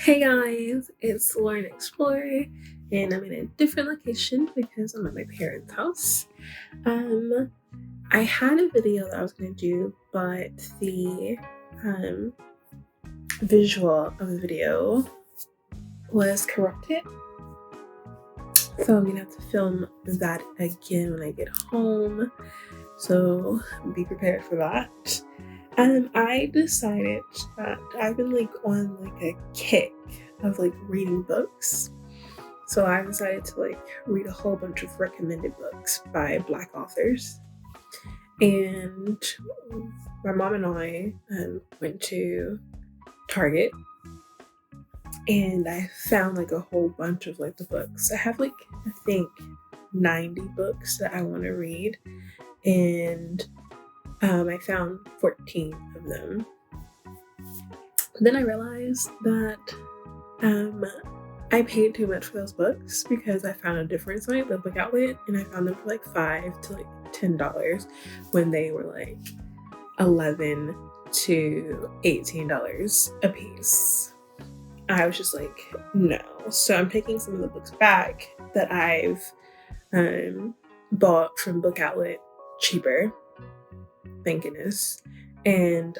Hey guys, it's Lauren Explorer, and I'm in a different location because I'm at my parents' house. I had a video that I was going to do, but the visual of the video was corrupted. So I'm going to have to film that again when I get home. So be prepared for that. I decided that I've been on a kick of reading books. So I decided to read a whole bunch of recommended books by Black authors. And my mom and I went to Target, and I found a whole bunch of the books. I have I think 90 books that I want to read, and I found 14 of them. Then I realized that I paid too much for those books because I found a different site, the book outlet, and I found them for $5 to $10 when they were $11 to $18 a piece. I was just no. So I'm taking some of the books back that I've bought from book outlet cheaper. Thank goodness. And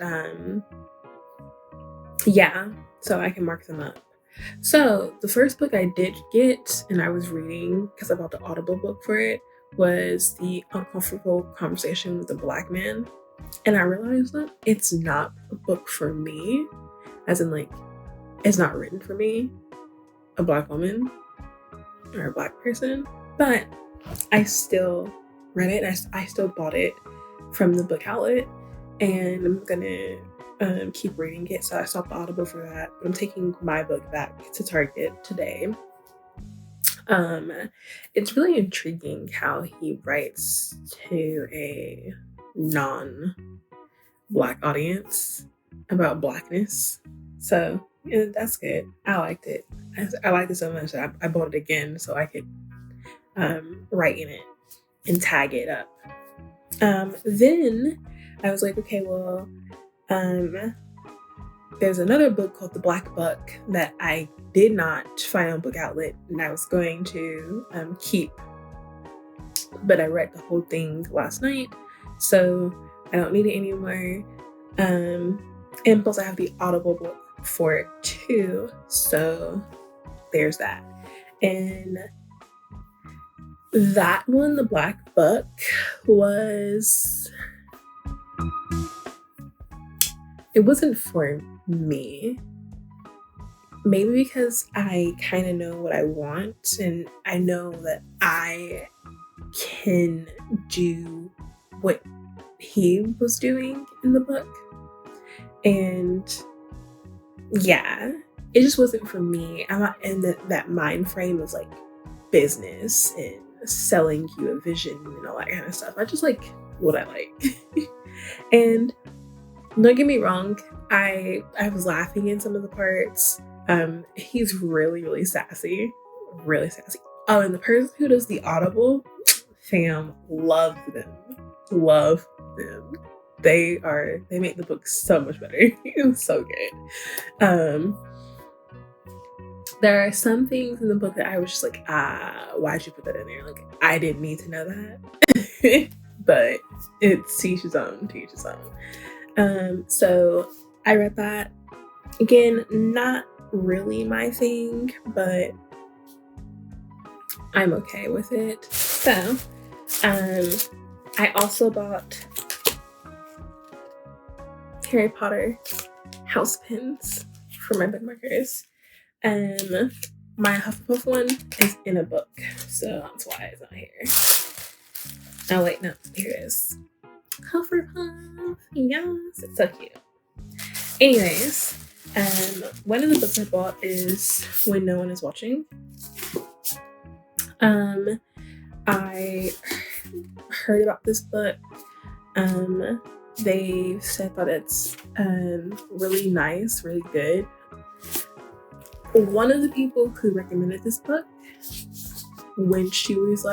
so I can mark them up. So the first book I did get, and I was reading because I bought the Audible book for it, was The Uncomfortable Conversation with a Black Man. And I realized that it's not a book for me, as in it's not written for me, a Black woman or a Black person, but I still read it. I still bought it from the book outlet, and I'm gonna keep reading it. So I stopped the Audible for that, but I'm taking my book back to Target today. It's really intriguing how he writes to a non-Black audience about Blackness. So that's good. I liked it. I liked it so much that I bought it again so I could write in it and tag it up. Then I was okay, well, there's another book called The Black Buck that I did not find on book outlet, and I was going to keep, but I read the whole thing last night, so I don't need it anymore. And plus I have the Audible book for it too, so there's that. And that one, The Black Buck, it wasn't for me. Maybe because I kind of know what I want, and I know that I can do what he was doing in the book. And yeah, it just wasn't for me. I'm not in that mind frame of business and selling you a vision and all that kind of stuff. I just what I like. And don't get me wrong, I was laughing in some of the parts. He's really, really sassy. Really sassy. Oh, and the person who does the Audible, fam, love them. Love them. They make the book so much better. It was so good. There are some things in the book that I was just why'd you put that in there? I didn't need to know that. But it's teach his own. So I read that. Again, not really my thing, but I'm okay with it. So I also bought Harry Potter house pins for my bookmarkers. My Hufflepuff one is in a book, so that's why it's not here. Oh wait, no, here it is. Hufflepuff, yes, it's so cute. Anyways, one of the books I bought is When No One Is Watching. I heard about this book. They said that it's really nice, really good. One of the people who recommended this book, when she was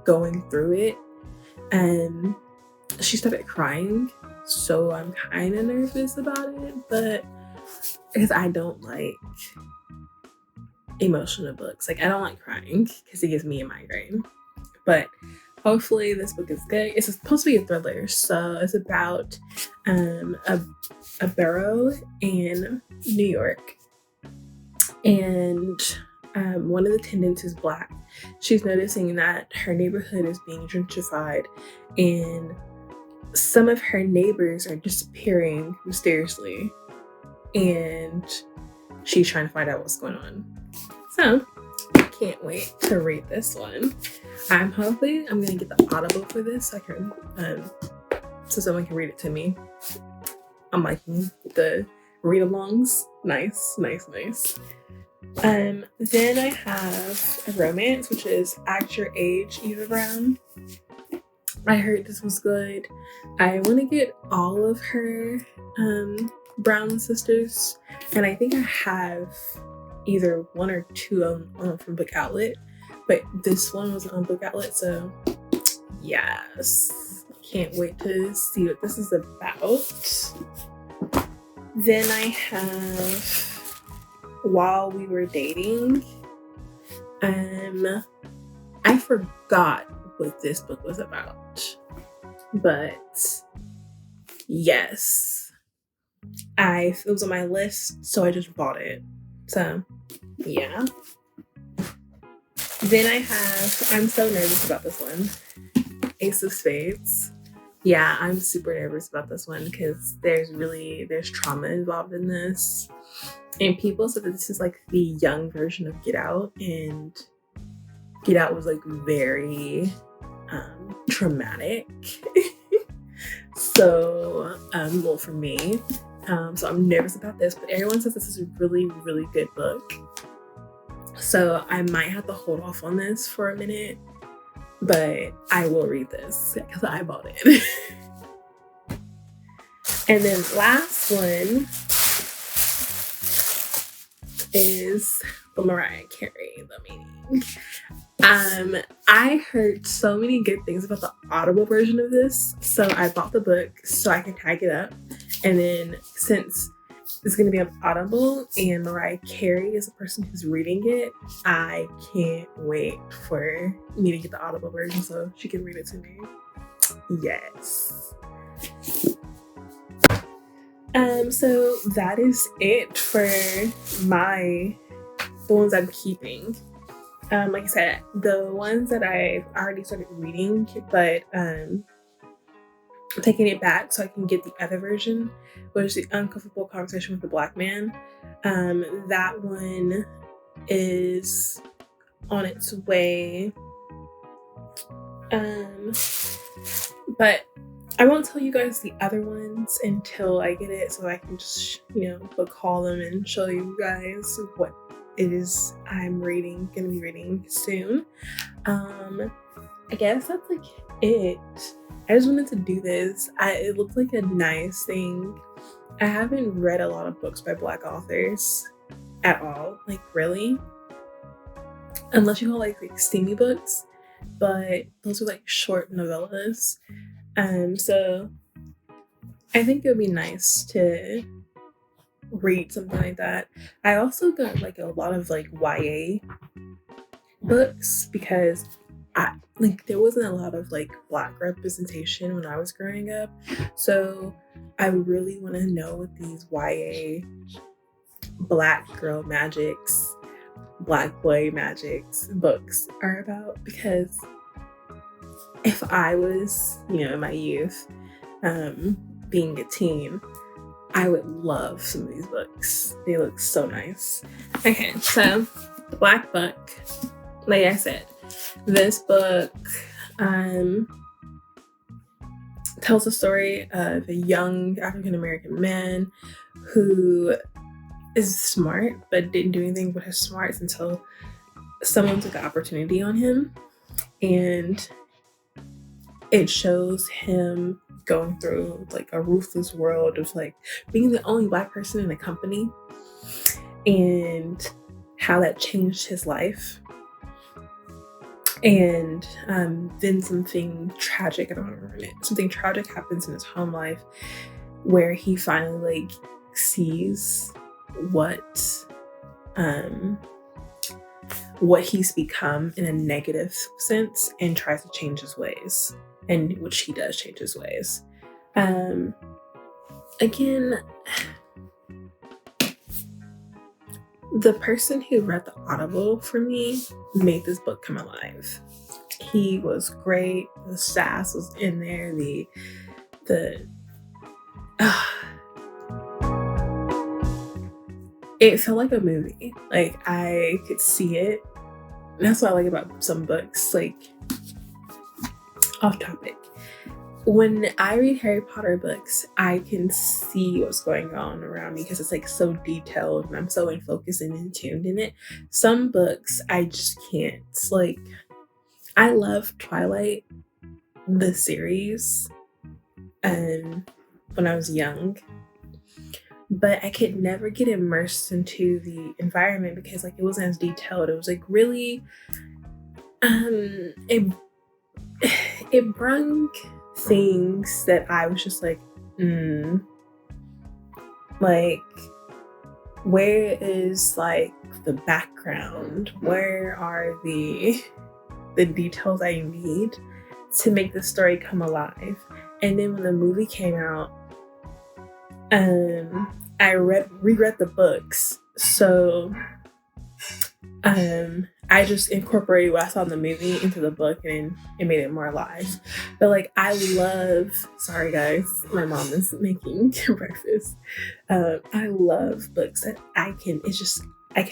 going through it, and she started crying, so I'm kind of nervous about it, but because I don't like emotional books. Like, I don't like crying because it gives me a migraine. But hopefully this book is good. It's supposed to be a thriller, so it's about a borough in New York, and one of the tenants is Black. She's noticing that her neighborhood is being gentrified, and some of her neighbors are disappearing mysteriously, and she's trying to find out what's going on. So I can't wait to read this one. I'm gonna get the Audible for this so I can so someone can read it to me. I'm liking the read-alongs. Nice. Then I have a romance, which is Act Your Age, Eva Brown. I heard this was good. I want to get all of her Brown sisters, and I think I have either one or two from Book Outlet, but this one was on Book Outlet, so yes, can't wait to see what this is about. Then I have While We Were Dating. I forgot what this book was about, but yes, it was on my list, so I just bought it. So yeah. Then I have, I'm so nervous about this one, Ace of Spades. Yeah, I'm super nervous about this one because there's trauma involved in this. And people said that this is like the young version of Get Out, and Get Out was like very traumatic. So, well, for me. So I'm nervous about this, but everyone says this is a really, really good book. So I might have to hold off on this for a minute, but I will read this because I bought it. And then last one is the Mariah Carey, The Meaning. I heard so many good things about the Audible version of this, so I bought the book so I can tag it up. And then since it's going to be on Audible and Mariah Carey is the person who's reading it, I can't wait for me to get the Audible version so she can read it to me. Yes. So that is it for the ones I'm keeping. Like I said, the ones that I've already started reading, but I'm taking it back so I can get the other version, which is The Uncomfortable Conversation with the Black Man. That one is on its way. But I won't tell you guys the other ones until I get it, so I can just, call them and show you guys what it is I'm gonna be reading soon. I guess that's like it. I just wanted to do this. It looked like a nice thing. I haven't read a lot of books by Black authors at all, like really, unless you call like steamy books, but those are like short novellas. So I think it would be nice to read something like that. I also got like a lot of like YA books because there wasn't a lot of like Black representation when I was growing up. So I really want to know what these YA Black girl magics, Black boy magics books are about, because if I was, in my youth, being a teen, I would love some of these books. They look so nice. Okay, so the Black book, like I said, this book tells the story of a young African-American man who is smart but didn't do anything with his smarts until someone took an opportunity on him, and it shows him going through like a ruthless world of like being the only Black person in a company and how that changed his life. And then something tragic happens in his home life where he finally like sees what what he's become in a negative sense and tries to change his ways, and which he does change his ways. Again, the person who read the Audible for me made this book come alive. He was great. The sass was in there. It felt like a movie. Like, I could see it. And that's what I like about some books. Like, off topic. When I read Harry Potter books, I can see what's going on around me because it's like so detailed and I'm so in focus and in tuned in it. Some books I just can't. It's like, I love Twilight, the series, when I was young, but I could never get immersed into the environment because like it wasn't as detailed. It was like really, it brung things that I was just like, like, where is like the background? Where are the details I need to make the story come alive? And then when the movie came out, I reread the books, so I just incorporated what I saw in the movie into the book and it made it more alive. But like, I love, sorry guys, my mom is making breakfast. I love books that I can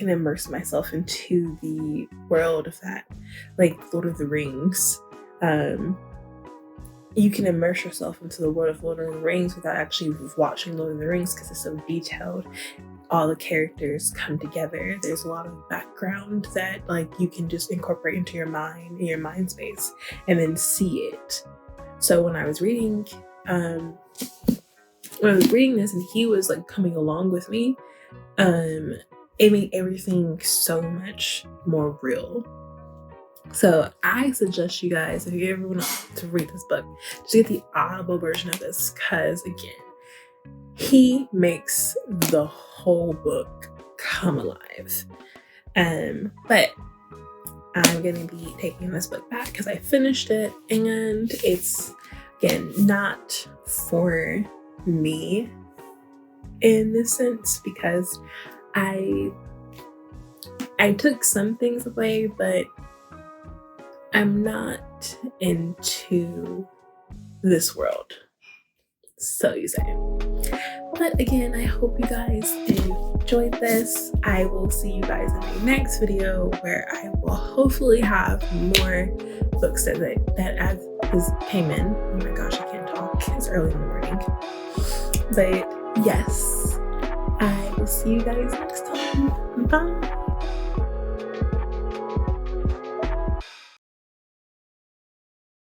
immerse myself into the world of that, like Lord of the Rings. You can immerse yourself into the world of Lord of the Rings without actually watching Lord of the Rings because it's so detailed. All the characters come together. There's a lot of background that like you can just incorporate into your mind, in your mind space, and then see it. So when I was reading this and he was like coming along with me, it made everything so much more real. So I suggest you guys, if you ever want to read this book, just get the Audible version of this, because again, he makes the whole book come alive. But I'm gonna be taking this book back because I finished it and it's, again, not for me in this sense, because I took some things away, but I'm not into this world, so you say. But again, I hope you guys enjoyed this. I will see you guys in the next video where I will hopefully have more books that as this came in. Oh my gosh, I can't talk. It's early in the morning. But yes, I will see you guys next time. Bye.